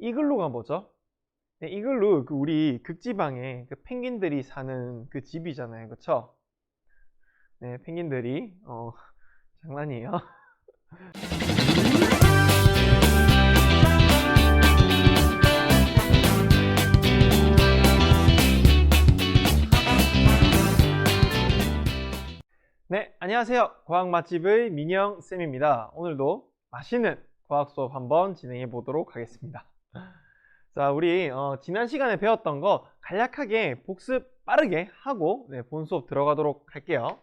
이글루가 뭐죠? 네, 이글루 그 우리 극지방에 그 펭귄들이 사는 그 집이잖아요, 그쵸? 네, 펭귄들이 장난이에요. 네, 안녕하세요. 과학 맛집의 민영쌤입니다. 오늘도 맛있는 과학 수업 한번 진행해 보도록 하겠습니다. 자, 우리 지난 시간에 배웠던 거 간략하게 복습 빠르게 하고 본 수업 들어가도록 할게요.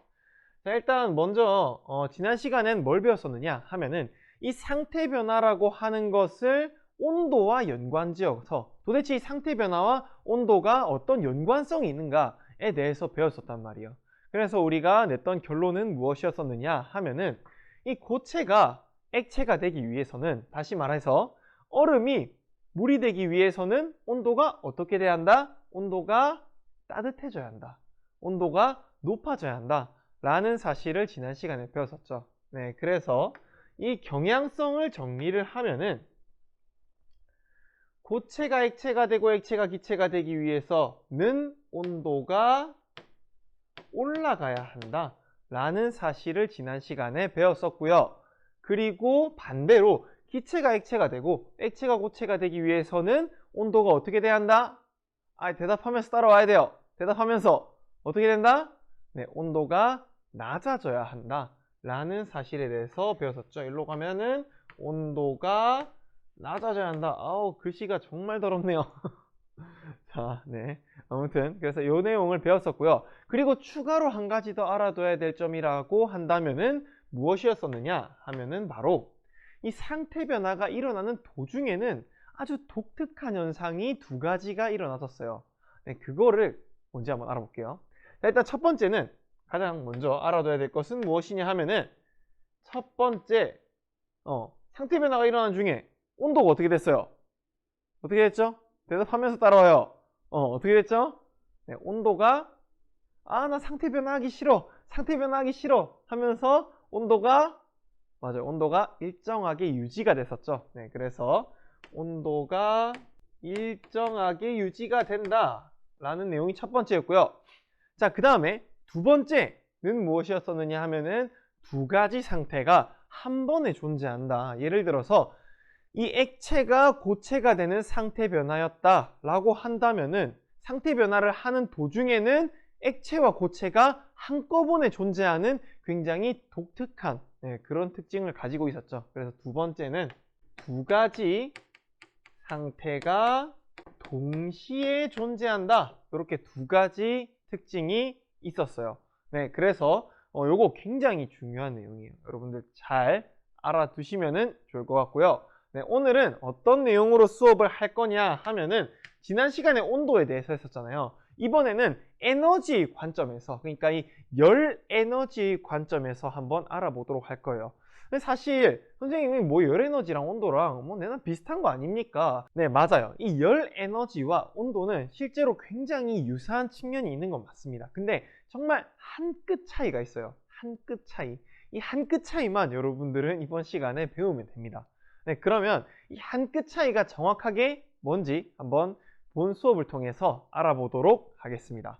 자, 일단 먼저 지난 시간엔 뭘 배웠었느냐 하면은 이 상태 변화라고 하는 것을 온도와 연관지어서 도대체 이 상태 변화와 온도가 어떤 연관성이 있는가에 대해서 배웠었단 말이에요. 그래서 우리가 냈던 결론은 무엇이었었느냐 하면은 이 고체가 액체가 되기 위해서는, 다시 말해서 얼음이 물이 되기 위해서는 온도가 어떻게 돼야 한다? 온도가 따뜻해져야 한다. 온도가 높아져야 한다. 라는 사실을 지난 시간에 배웠었죠. 네, 그래서 이 경향성을 정리를 하면은 고체가 액체가 되고 액체가 기체가 되기 위해서는 온도가 올라가야 한다 라는 사실을 지난 시간에 배웠었고요. 그리고 반대로 기체가 액체가 되고 액체가 고체가 되기 위해서는 온도가 어떻게 돼야 한다? 대답하면서 따라와야 돼요. 대답하면서 어떻게 된다? 네, 온도가 낮아져야 한다 라는 사실에 대해서 배웠었죠. 일로 가면은 온도가 낮아져야 한다. 아우, 글씨가 정말 더럽네요. 자, 네. 아무튼 그래서 이 내용을 배웠었고요. 그리고 추가로 한 가지 더 알아둬야 될 점이라고 한다면은 무엇이었었느냐 하면은 바로 이 상태 변화가 일어나는 도중에는 아주 독특한 현상이 두 가지가 일어났었어요. 네, 그거를 먼저 한번 알아볼게요. 자, 일단 첫 번째는, 가장 먼저 알아둬야 될 것은 무엇이냐 하면은 첫 번째, 상태 변화가 일어나는 중에 온도가 어떻게 됐어요? 어떻게 됐죠? 대답하면서 따라와요. 어떻게 됐죠? 네, 온도가 나 상태 변화하기 싫어. 상태 변화하기 싫어 하면서 온도가, 맞아요, 온도가 일정하게 유지가 됐었죠. 네, 그래서 온도가 일정하게 유지가 된다 라는 내용이 첫 번째였고요. 자, 그 다음에 두 번째는 무엇이었었느냐 하면은 두 가지 상태가 한 번에 존재한다. 예를 들어서 이 액체가 고체가 되는 상태 변화였다 라고 한다면은 상태 변화를 하는 도중에는 액체와 고체가 한꺼번에 존재하는 굉장히 독특한 그런 특징을 가지고 있었죠. 그래서 두 번째는 두 가지 상태가 동시에 존재한다. 이렇게 두 가지 특징이 있었어요. 네, 그래서 요거 굉장히 중요한 내용이에요. 여러분들 잘 알아두시면 좋을 것 같고요. 네, 오늘은 어떤 내용으로 수업을 할 거냐 하면은 지난 시간에 온도에 대해서 했었잖아요. 이번에는 에너지 관점에서, 그러니까 이 열 에너지 관점에서 한번 알아보도록 할 거예요. 근데 사실 선생님이 뭐 열 에너지랑 온도랑 뭐 내나 비슷한 거 아닙니까? 네, 맞아요. 이 열 에너지와 온도는 실제로 굉장히 유사한 측면이 있는 건 맞습니다. 근데 정말 한 끗 차이가 있어요. 한 끗 차이. 이 한 끗 차이만 여러분들은 이번 시간에 배우면 됩니다. 네, 그러면 이 한 끗 차이가 정확하게 뭔지 한번 본 수업을 통해서 알아보도록 하겠습니다.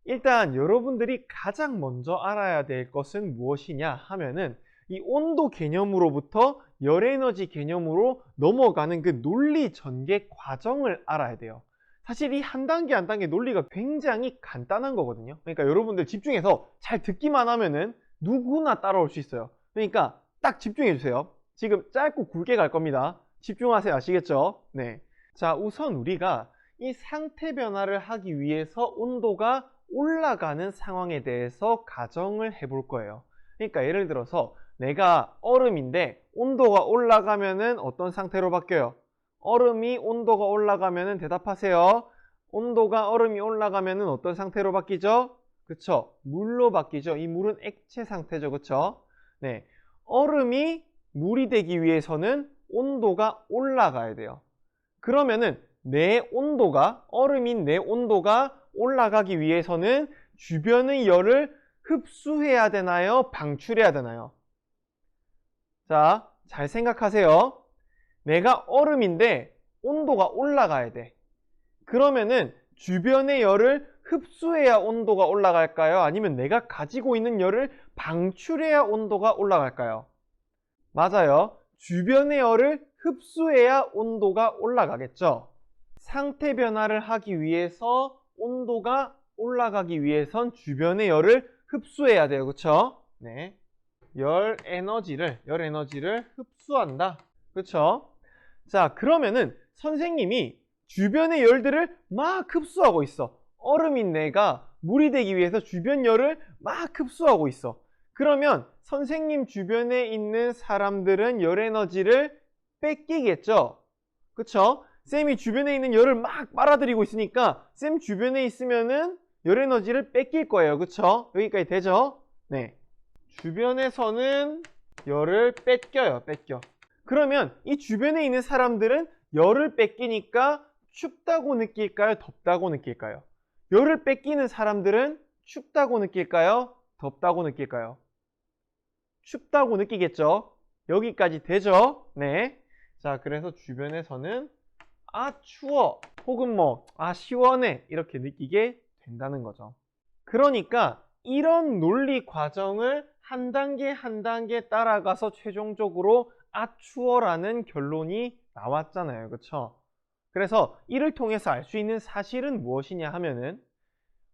일단 여러분들이 가장 먼저 알아야 될 것은 무엇이냐 하면은 이 온도 개념으로부터 열에너지 개념으로 넘어가는 그 논리 전개 과정을 알아야 돼요. 사실 이 한 단계 한 단계 논리가 굉장히 간단한 거거든요. 그러니까 여러분들 집중해서 잘 듣기만 하면은 누구나 따라올 수 있어요. 그러니까 딱 집중해 주세요. 지금 짧고 굵게 갈 겁니다. 집중하세요. 아시겠죠? 네. 자, 우선 우리가 이 상태 변화를 하기 위해서 온도가 올라가는 상황에 대해서 가정을 해볼 거예요. 그러니까 예를 들어서 내가 얼음인데 온도가 올라가면은 어떤 상태로 바뀌어요? 얼음이 온도가 올라가면은 대답하세요. 얼음이 올라가면은 어떤 상태로 바뀌죠? 그쵸? 물로 바뀌죠. 이 물은 액체 상태죠. 그쵸? 네. 얼음이 물이 되기 위해서는 온도가 올라가야 돼요. 그러면은 얼음인 내 온도가 올라가기 위해서는 주변의 열을 흡수해야 되나요? 방출해야 되나요? 자, 잘 생각하세요. 내가 얼음인데 온도가 올라가야 돼. 그러면은 주변의 열을 흡수해야 온도가 올라갈까요? 아니면 내가 가지고 있는 열을 방출해야 온도가 올라갈까요? 맞아요. 주변의 열을 흡수해야 온도가 올라가겠죠. 상태 변화를 하기 위해서 온도가 올라가기 위해선 주변의 열을 흡수해야 돼요. 그쵸? 네. 열 에너지를 흡수한다. 그쵸? 자, 그러면은 선생님이 주변의 열들을 막 흡수하고 있어. 얼음인 내가 물이 되기 위해서 주변 열을 막 흡수하고 있어. 그러면 선생님 주변에 있는 사람들은 열 에너지를 뺏기겠죠? 그쵸? 쌤이 주변에 있는 열을 막 빨아들이고 있으니까 쌤 주변에 있으면은 열 에너지를 뺏길 거예요. 그쵸? 여기까지 되죠? 네. 주변에서는 열을 뺏겨요. 그러면 이 주변에 있는 사람들은 열을 뺏기니까 춥다고 느낄까요? 덥다고 느낄까요? 열을 뺏기는 사람들은 춥다고 느낄까요? 덥다고 느낄까요? 춥다고 느끼겠죠? 여기까지 되죠? 네. 자, 그래서 주변에서는 추워 혹은 시원해 이렇게 느끼게 된다는 거죠. 그러니까 이런 논리 과정을 한 단계 한 단계 따라가서 최종적으로 추워라는 결론이 나왔잖아요. 그쵸? 그래서 이를 통해서 알 수 있는 사실은 무엇이냐 하면은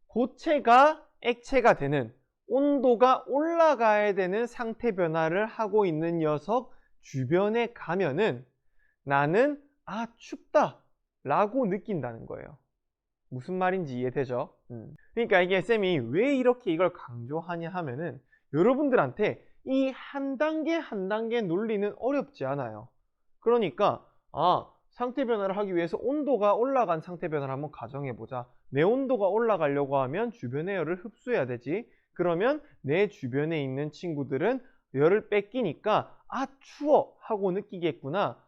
고체가 액체가 되는 온도가 올라가야 되는 상태 변화를 하고 있는 녀석 주변에 가면은 나는 춥다 라고 느낀다는 거예요. 무슨 말인지 이해되죠? 그러니까 이게 쌤이 왜 이렇게 이걸 강조하냐 하면은 여러분들한테 이 한 단계 한 단계 논리는 어렵지 않아요. 그러니까 상태 변화를 하기 위해서 온도가 올라간 상태 변화를 한번 가정해보자. 내 온도가 올라가려고 하면 주변의 열을 흡수해야 되지. 그러면 내 주변에 있는 친구들은 열을 뺏기니까 추워 하고 느끼겠구나.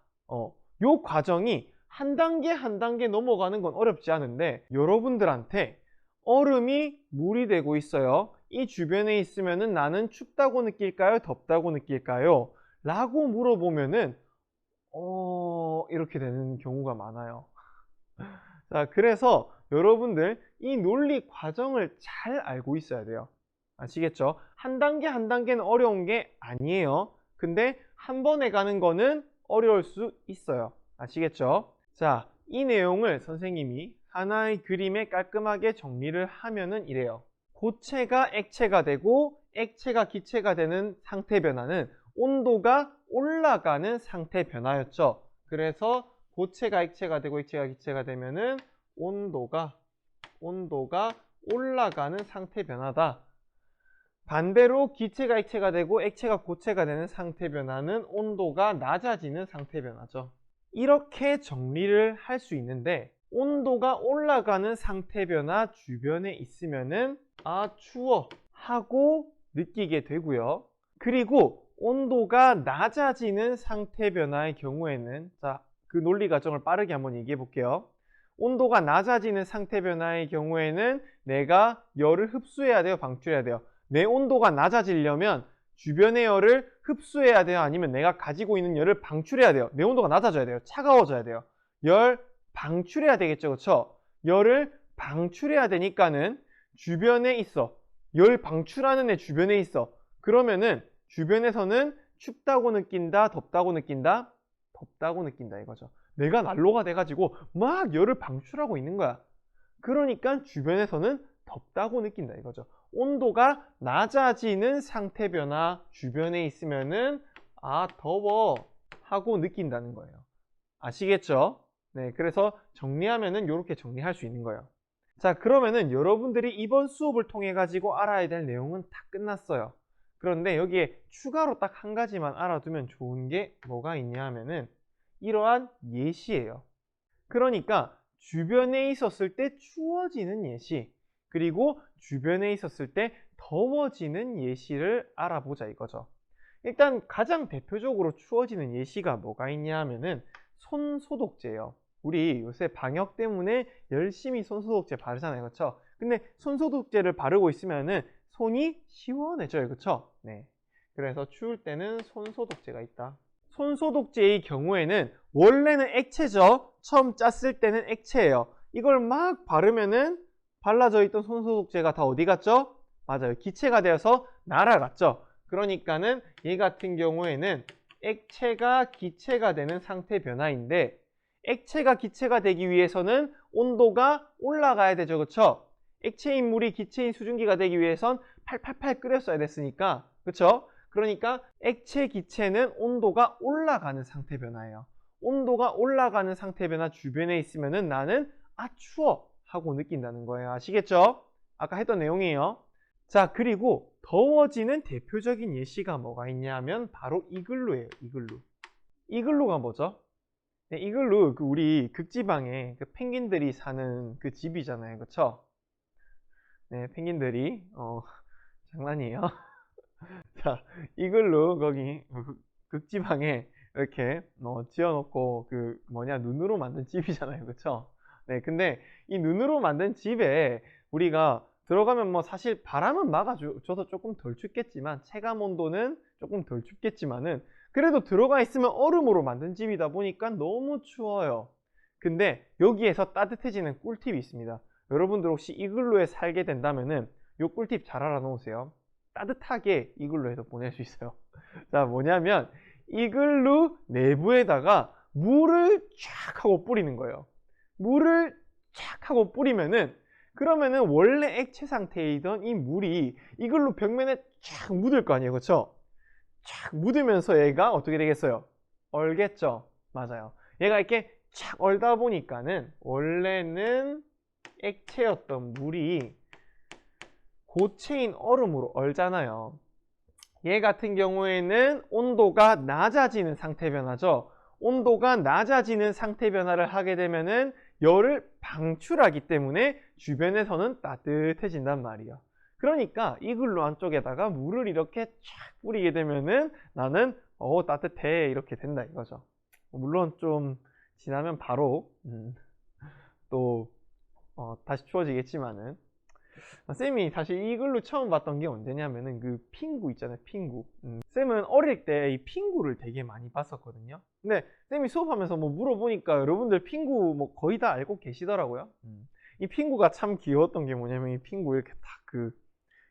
요 과정이 한 단계 한 단계 넘어가는 건 어렵지 않은데 여러분들한테 얼음이 물이 되고 있어요. 이 주변에 있으면은 나는 춥다고 느낄까요? 덥다고 느낄까요? 라고 물어보면은 이렇게 되는 경우가 많아요. 자, 그래서 여러분들 이 논리 과정을 잘 알고 있어야 돼요. 아시겠죠? 한 단계 한 단계는 어려운 게 아니에요. 근데 한 번에 가는 거는 어려울 수 있어요. 아시겠죠? 자, 이 내용을 선생님이 하나의 그림에 깔끔하게 정리를 하면은 이래요. 고체가 액체가 되고 액체가 기체가 되는 상태 변화는 온도가 올라가는 상태 변화였죠. 그래서 고체가 액체가 되고 액체가 기체가 되면은 온도가 올라가는 상태 변화다. 반대로 기체가 액체가 되고 액체가 고체가 되는 상태 변화는 온도가 낮아지는 상태 변화죠. 이렇게 정리를 할 수 있는데 온도가 올라가는 상태 변화 주변에 있으면은 추워 하고 느끼게 되고요. 그리고 온도가 낮아지는 상태 변화의 경우에는 그 논리 과정을 빠르게 한번 얘기해 볼게요. 온도가 낮아지는 상태 변화의 경우에는 내가 열을 흡수해야 돼요? 방출해야 돼요? 내 온도가 낮아지려면 주변의 열을 흡수해야 돼요? 아니면 내가 가지고 있는 열을 방출해야 돼요? 내 온도가 낮아져야 돼요? 차가워져야 돼요? 열 방출해야 되겠죠? 그쵸? 열을 방출해야 되니까는 주변에 있어. 열 방출하는 애 주변에 있어. 그러면은 주변에서는 춥다고 느낀다? 덥다고 느낀다? 덥다고 느낀다 이거죠. 내가 난로가 돼가지고 막 열을 방출하고 있는 거야. 그러니까 주변에서는 덥다고 느낀다 이거죠. 온도가 낮아지는 상태 변화 주변에 있으면은 더워 하고 느낀다는 거예요. 아시겠죠? 네, 그래서 정리하면은 이렇게 정리할 수 있는 거예요. 자, 그러면은 여러분들이 이번 수업을 통해 가지고 알아야 될 내용은 다 끝났어요. 그런데 여기에 추가로 딱 한 가지만 알아두면 좋은 게 뭐가 있냐 하면은 이러한 예시예요. 그러니까 주변에 있었을 때 추워지는 예시, 그리고 주변에 있었을 때 더워지는 예시를 알아보자 이거죠. 일단 가장 대표적으로 추워지는 예시가 뭐가 있냐 하면은 손소독제예요. 우리 요새 방역 때문에 열심히 손소독제 바르잖아요. 그렇죠? 근데 손소독제를 바르고 있으면은 손이 시원해져요. 그렇죠? 네. 그래서 추울 때는 손소독제가 있다. 손소독제의 경우에는 원래는 액체죠. 처음 짰을 때는 액체예요. 이걸 막 바르면은 발라져 있던 손소독제가 다 어디 갔죠? 맞아요. 기체가 되어서 날아갔죠. 그러니까는 얘 같은 경우에는 액체가 기체가 되는 상태 변화인데, 액체가 기체가 되기 위해서는 온도가 올라가야 되죠. 그쵸? 액체인 물이 기체인 수증기가 되기 위해선 팔팔팔 끓였어야 됐으니까. 그쵸? 그러니까 액체 기체는 온도가 올라가는 상태 변화예요. 온도가 올라가는 상태 변화 주변에 있으면은 나는 아 추워 하고 느낀다는 거예요. 아시겠죠? 아까 했던 내용이에요. 자, 그리고 더워지는 대표적인 예시가 뭐가 있냐면 바로 이글루예요. 이글루. 이글루가 뭐죠? 네, 이글루 우리 극지방에 그 펭귄들이 사는 그 집이잖아요. 그쵸? 네, 펭귄들이 장난이에요. 자, 이글루 거기 극지방에 이렇게 지어놓고 그 뭐냐 눈으로 만든 집이잖아요. 그쵸? 네, 근데 이 눈으로 만든 집에 우리가 들어가면 뭐 사실 바람은 막아줘서 조금 덜 춥겠지만, 체감 온도는 조금 덜 춥겠지만은 그래도 들어가 있으면 얼음으로 만든 집이다 보니까 너무 추워요. 근데 여기에서 따뜻해지는 꿀팁이 있습니다. 여러분들 혹시 이글루에 살게 된다면은 요 꿀팁 잘 알아놓으세요. 따뜻하게 이글루에서 보낼 수 있어요. 자, 뭐냐면 이글루 내부에다가 물을 쫙 하고 뿌리는 거예요. 물을 쫙 하고 뿌리면은, 그러면은 원래 액체 상태이던 이 물이 이글루 벽면에 쫙 묻을 거 아니에요. 그쵸? 쫙 묻으면서 얘가 어떻게 되겠어요? 얼겠죠? 맞아요. 얘가 이렇게 쫙 얼다 보니까는 원래는 액체였던 물이 고체인 얼음으로 얼잖아요. 얘 같은 경우에는 온도가 낮아지는 상태 변화죠. 온도가 낮아지는 상태 변화를 하게 되면은 열을 방출하기 때문에 주변에서는 따뜻해진단 말이에요. 그러니까 이글루 안쪽에다가 물을 이렇게 쫙 뿌리게 되면은 나는 따뜻해 이렇게 된다 이거죠. 물론 좀 지나면 바로 또 다시 추워지겠지만은, 쌤이 사실 이글루 처음 봤던 게 언제냐면은 그 핑구 있잖아요. 핑구. 쌤은 어릴 때 이 핑구를 되게 많이 봤었거든요. 근데 쌤이 수업하면서 뭐 물어보니까 여러분들 핑구 뭐 거의 다 알고 계시더라고요. 이 핑구가 참 귀여웠던 게 뭐냐면 이 핑구 이렇게 딱 그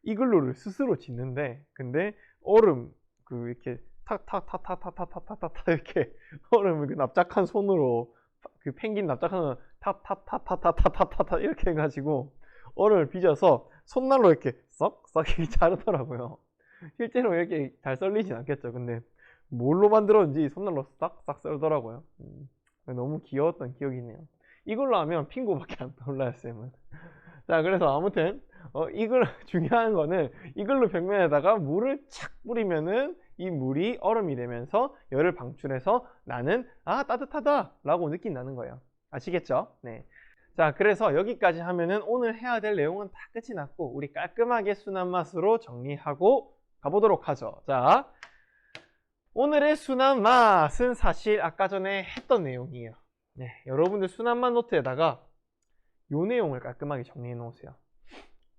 이글루를 스스로 짓는데, 근데 얼음 이렇게 탁탁탁탁탁탁탁탁탁 이렇게 얼음을 그 납작한 손으로, 그 펭귄 납작한 손으로 탁탁탁탁탁탁탁탁 이렇게 해가지고 얼음을 빚어서 손난로 이렇게 썩썩 자르더라고요. 실제로 이렇게 잘 썰리진 않겠죠. 근데 뭘로 만들었는지 손난로 싹싹 썰더라고요. 너무 귀여웠던 기억이 있네요. 이걸로 하면 핑구밖에 안 떠올라요, 쌤은. 자, 그래서 아무튼 중요한 거는 이글루 벽면에다가 물을 착 뿌리면은 이 물이 얼음이 되면서 열을 방출해서 나는 따뜻하다 라고 느낀다는 거예요. 아시겠죠? 네. 자, 그래서 여기까지 하면은 오늘 해야 될 내용은 다 끝이 났고, 우리 깔끔하게 순한 맛으로 정리하고 가보도록 하죠. 자, 오늘의 순한 맛은 사실 아까 전에 했던 내용이에요. 네, 여러분들 순한 맛 노트에다가 요 내용을 깔끔하게 정리해 놓으세요.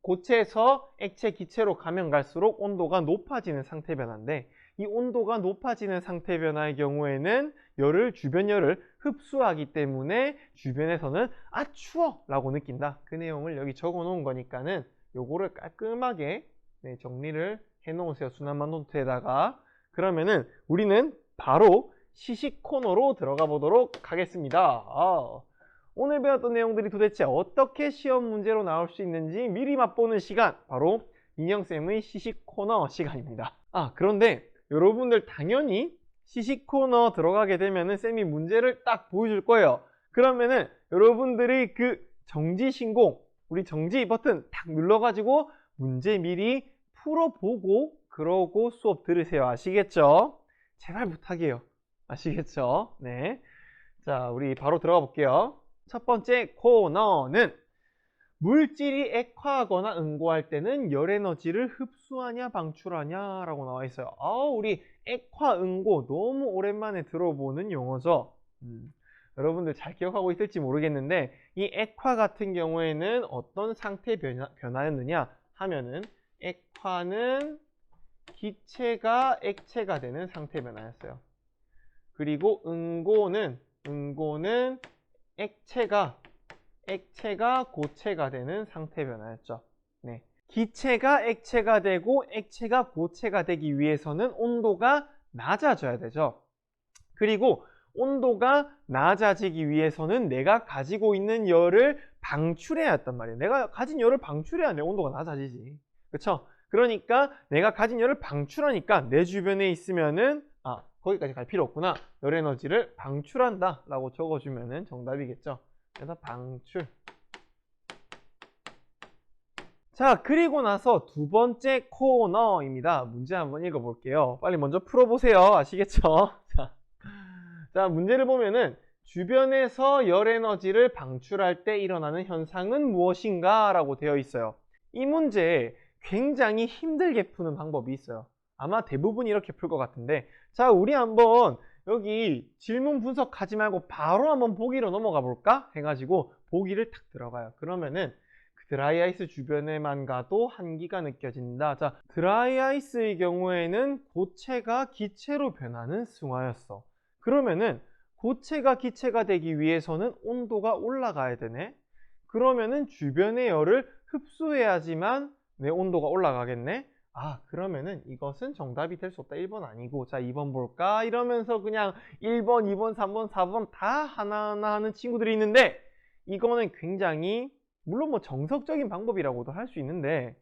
고체에서 액체, 기체로 가면 갈수록 온도가 높아지는 상태 변화인데, 이 온도가 높아지는 상태 변화의 경우에는 주변 열을 흡수하기 때문에 주변에서는 추워 라고 느낀다. 그 내용을 여기 적어 놓은 거니까는 요거를 깔끔하게 정리를 해 놓으세요. 순환만 노트에다가. 그러면은 우리는 바로 시식 코너로 들어가 보도록 하겠습니다. 오늘 배웠던 내용들이 도대체 어떻게 시험 문제로 나올 수 있는지 미리 맛보는 시간, 바로 민영쌤의 시식 코너 시간입니다. 그런데 여러분들 당연히 시식 코너 들어가게 되면은 쌤이 문제를 딱 보여줄 거예요. 그러면은 여러분들이 그 정지 신공, 우리 정지 버튼 딱 눌러가지고 문제 미리 풀어보고 그러고 수업 들으세요. 아시겠죠? 제발 부탁이에요. 아시겠죠? 네. 자, 우리 바로 들어가 볼게요. 첫 번째 코너는 물질이 액화하거나 응고할 때는 열에너지를 흡수하냐 방출하냐 라고 나와 있어요. 우리 액화, 응고 너무 오랜만에 들어보는 용어죠. 여러분들 잘 기억하고 있을지 모르겠는데, 이 액화 같은 경우에는 어떤 상태 변화였느냐 하면은, 액화는 기체가 액체가 되는 상태 변화였어요. 그리고 응고는 응고는 액체가 고체가 되는 상태 변화였죠. 네. 기체가 액체가 되고 액체가 고체가 되기 위해서는 온도가 낮아져야 되죠. 그리고 온도가 낮아지기 위해서는 내가 가지고 있는 열을 방출해야 했단 말이에요. 내가 가진 열을 방출해야 내 온도가 낮아지지. 그쵸? 그러니까 내가 가진 열을 방출하니까 내 주변에 있으면은 거기까지 갈 필요 없구나. 열 에너지를 방출한다 라고 적어주면은 정답이겠죠. 그래서 방출. 자, 그리고 나서 두 번째 코너입니다. 문제 한번 읽어볼게요. 빨리 먼저 풀어보세요. 아시겠죠? 자, 문제를 보면은 주변에서 열 에너지를 방출할 때 일어나는 현상은 무엇인가? 라고 되어 있어요. 이 문제 굉장히 힘들게 푸는 방법이 있어요. 아마 대부분 이렇게 풀 것 같은데, 자, 우리 한번 여기 질문 분석하지 말고 바로 한번 보기로 넘어가 볼까? 해가지고 보기를 탁 들어가요. 그러면은 드라이 아이스 주변에만 가도 한기가 느껴진다. 자, 드라이 아이스의 경우에는 고체가 기체로 변하는 승화였어. 그러면은 고체가 기체가 되기 위해서는 온도가 올라가야 되네. 그러면은 주변의 열을 흡수해야지만 내 온도가 올라가겠네. 그러면은 이것은 정답이 될 수 없다. 1번 아니고, 자, 2번 볼까? 이러면서 그냥 1번, 2번, 3번, 4번 다 하나하나 하는 친구들이 있는데, 이거는 굉장히 물론 뭐 정석적인 방법이라고도 할 수 있는데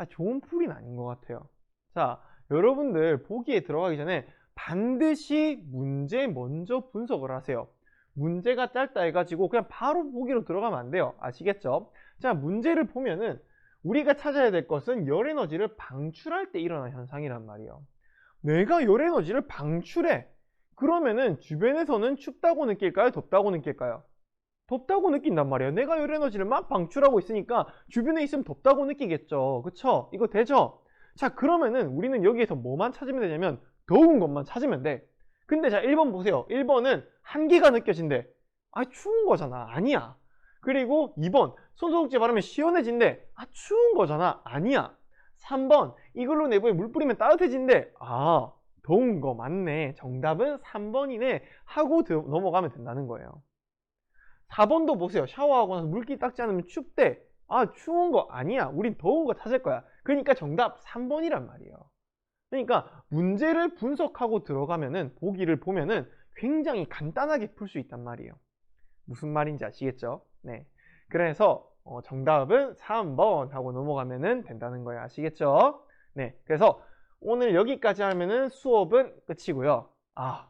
좋은 풀이는 아닌 것 같아요. 자, 여러분들 보기에 들어가기 전에 반드시 문제 먼저 분석을 하세요. 문제가 짧다 해가지고 그냥 바로 보기로 들어가면 안 돼요. 아시겠죠? 자, 문제를 보면은 우리가 찾아야 될 것은 열 에너지를 방출할 때 일어나는 현상이란 말이에요. 내가 열 에너지를 방출해. 그러면은 주변에서는 춥다고 느낄까요? 덥다고 느낄까요? 덥다고 느낀단 말이에요. 내가 열 에너지를 막 방출하고 있으니까 주변에 있으면 덥다고 느끼겠죠. 그쵸? 이거 되죠? 자, 그러면은 우리는 여기에서 뭐만 찾으면 되냐면 더운 것만 찾으면 돼. 근데 자, 1번 보세요. 1번은 한기가 느껴진대. 추운 거잖아. 아니야. 그리고 2번, 손소독제 바르면 시원해진대. 추운 거잖아. 아니야. 3번, 이걸로 내부에 물 뿌리면 따뜻해진대. 더운 거 맞네. 정답은 3번이네 하고 넘어가면 된다는 거예요. 4번도 보세요. 샤워하고 나서 물기 닦지 않으면 춥대. 추운 거 아니야. 우린 더운 거 찾을 거야. 그러니까 정답 3번이란 말이에요. 그러니까 문제를 분석하고 들어가면은 보기를 보면은 굉장히 간단하게 풀 수 있단 말이에요. 무슨 말인지 아시겠죠? 네. 그래서 정답은 3번 하고 넘어가면은 된다는 거예요. 아시겠죠? 네. 그래서 오늘 여기까지 하면은 수업은 끝이고요.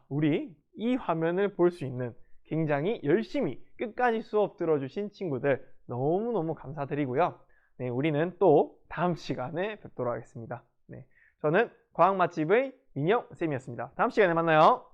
우리 이 화면을 볼 수 있는 굉장히 열심히 끝까지 수업 들어주신 친구들 너무너무 감사드리고요. 네, 우리는 또 다음 시간에 뵙도록 하겠습니다. 네, 저는 과학 맛집의 민영쌤이었습니다. 다음 시간에 만나요.